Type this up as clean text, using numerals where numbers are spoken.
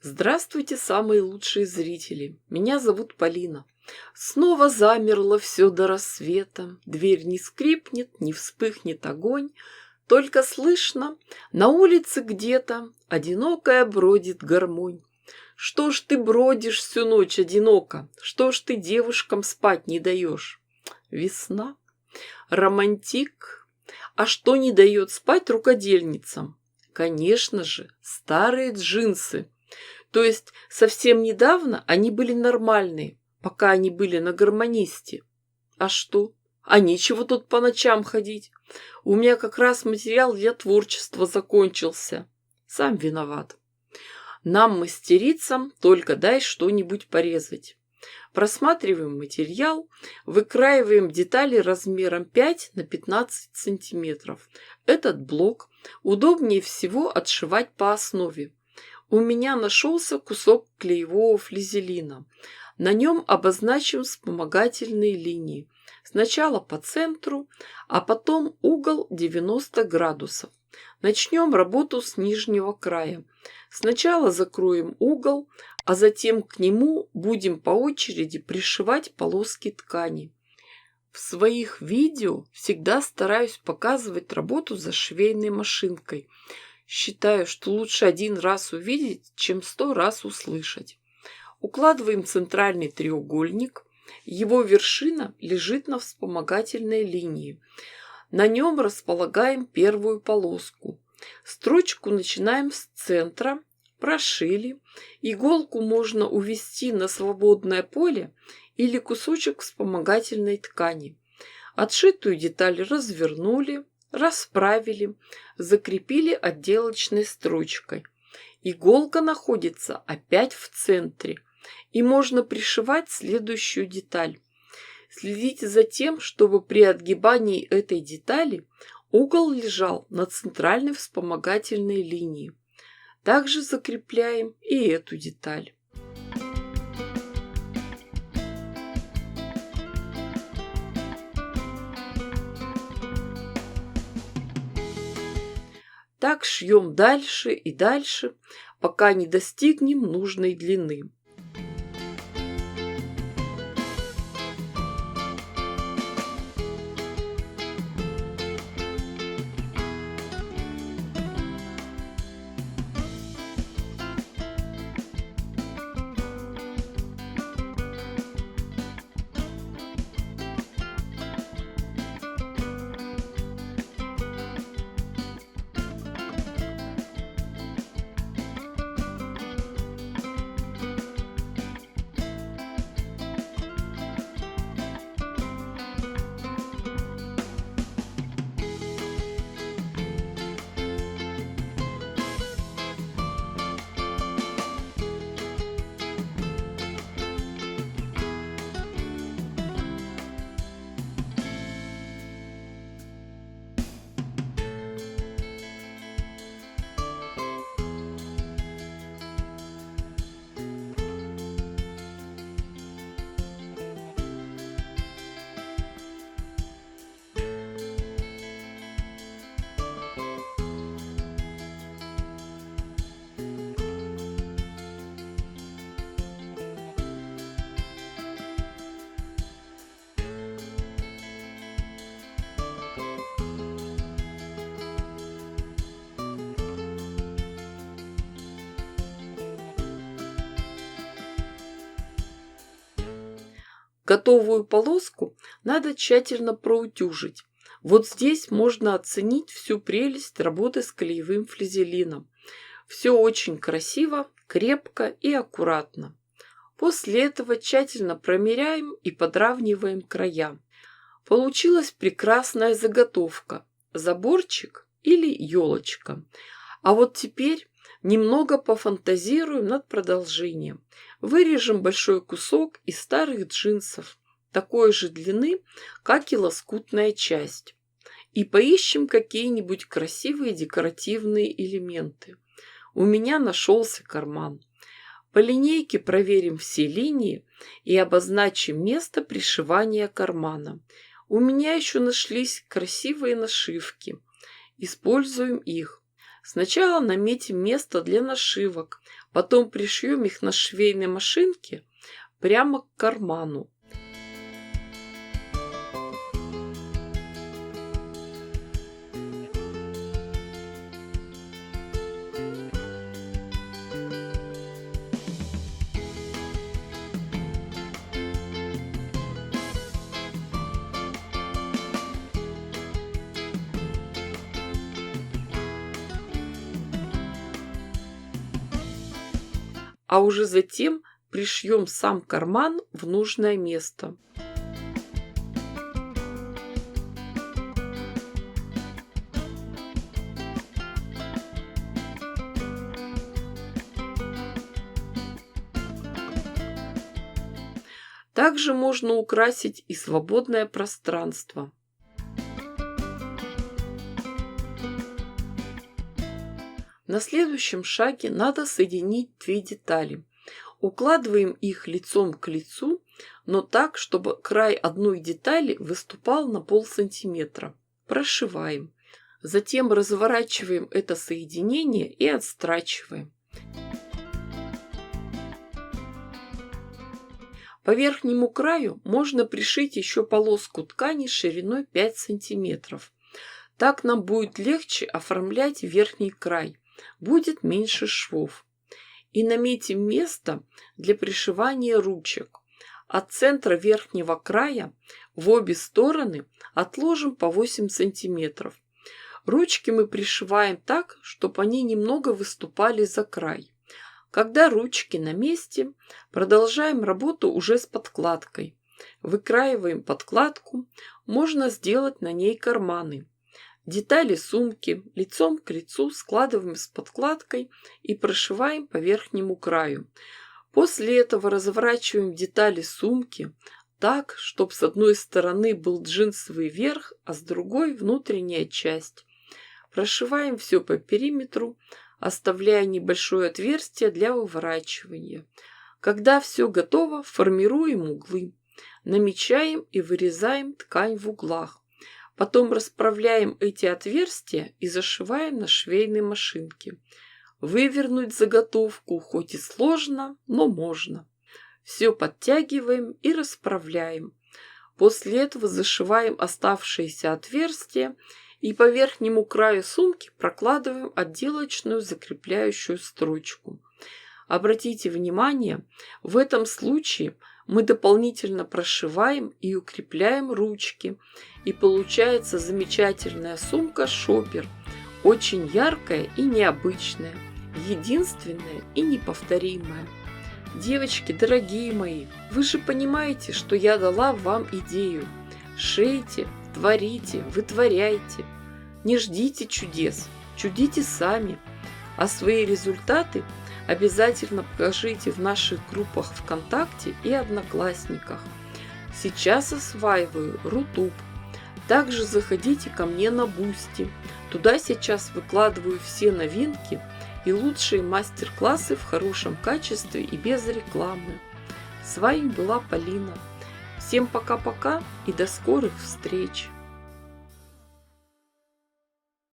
Здравствуйте, самые лучшие зрители! Меня зовут Полина. Снова замерло все до рассвета. Дверь не скрипнет, не вспыхнет огонь. Только слышно, на улице где-то одинокая бродит гармонь. Что ж ты бродишь всю ночь одиноко? Что ж ты девушкам спать не даешь? Весна. Романтик. А что не дает спать рукодельницам? Конечно же, старые джинсы. То есть совсем недавно они были нормальные, пока они были на гармонисте. А что? А нечего тут по ночам ходить. У меня как раз материал для творчества закончился. Сам виноват. Нам, мастерицам, только дай что-нибудь порезать. Просматриваем материал, выкраиваем детали размером 5 на 15 сантиметров. Этот блок удобнее всего отшивать по основе. У меня нашелся кусок клеевого флизелина. На нем обозначим вспомогательные линии. Сначала по центру, а потом угол 90 градусов. Начнем работу с нижнего края. Сначала закроем угол, а затем к нему будем по очереди пришивать полоски ткани. В своих видео всегда стараюсь показывать работу за швейной машинкой. Считаю, что лучше один раз увидеть, чем 100 раз услышать. Укладываем центральный треугольник. Его вершина лежит на вспомогательной линии. На нем располагаем первую полоску. Строчку начинаем с центра, прошили. Иголку можно увести на свободное поле или кусочек вспомогательной ткани. Отшитую деталь развернули, расправили, закрепили отделочной строчкой. Иголка находится опять в центре, и можно пришивать следующую деталь. Следите за тем, чтобы при отгибании этой детали угол лежал на центральной вспомогательной линии. Также закрепляем и эту деталь. Так шьем дальше и дальше, пока не достигнем нужной длины. Готовую полоску надо тщательно проутюжить. Вот здесь можно оценить всю прелесть работы с клеевым флизелином. Все очень красиво, крепко и аккуратно. После этого тщательно промеряем и подравниваем края. Получилась прекрасная заготовка – заборчик или елочка. А вот теперь немного пофантазируем над продолжением. Вырежем большой кусок из старых джинсов, такой же длины, как и лоскутная часть. И поищем какие-нибудь красивые декоративные элементы. У меня нашелся карман. По линейке проверим все линии и обозначим место пришивания кармана. У меня еще нашлись красивые нашивки. Используем их. Сначала наметим место для нашивок, потом пришьем их на швейной машинке прямо к карману. А уже затем пришьем сам карман в нужное место. Также можно украсить и свободное пространство. На следующем шаге надо соединить две детали. Укладываем их лицом к лицу, но так, чтобы край одной детали выступал на полсантиметра. Прошиваем. Затем разворачиваем это соединение и отстрачиваем. По верхнему краю можно пришить еще полоску ткани шириной 5 сантиметров. Так нам будет легче оформлять верхний край. Будет меньше швов. И наметим место для пришивания ручек. От центра верхнего края в обе стороны отложим по 8 сантиметров. Ручки мы пришиваем так, чтобы они немного выступали за край. Когда ручки на месте, продолжаем работу уже с подкладкой. Выкраиваем подкладку, можно сделать на ней карманы. Детали сумки лицом к лицу складываем с подкладкой и прошиваем по верхнему краю. После этого разворачиваем детали сумки так, чтобы с одной стороны был джинсовый верх, а с другой внутренняя часть. Прошиваем все по периметру, оставляя небольшое отверстие для выворачивания. Когда все готово, формируем углы. Намечаем и вырезаем ткань в углах. Потом расправляем эти отверстия и зашиваем на швейной машинке. Вывернуть заготовку хоть и сложно, но можно. Все подтягиваем и расправляем. После этого зашиваем оставшиеся отверстия и по верхнему краю сумки прокладываем отделочную закрепляющую строчку. Обратите внимание, в этом случае мы дополнительно прошиваем и укрепляем ручки, и получается замечательная сумка-шопер, очень яркая и необычная, единственная и неповторимая. Девочки, дорогие мои, вы же понимаете, что я дала вам идею. Шейте, творите, вытворяйте. Не ждите чудес, чудите сами. А свои результаты обязательно покажите в наших группах ВКонтакте и Одноклассниках. Сейчас осваиваю Рутуб. Также заходите ко мне на Бусти. Туда сейчас выкладываю все новинки и лучшие мастер-классы в хорошем качестве и без рекламы. С вами была Полина. Всем пока-пока и до скорых встреч!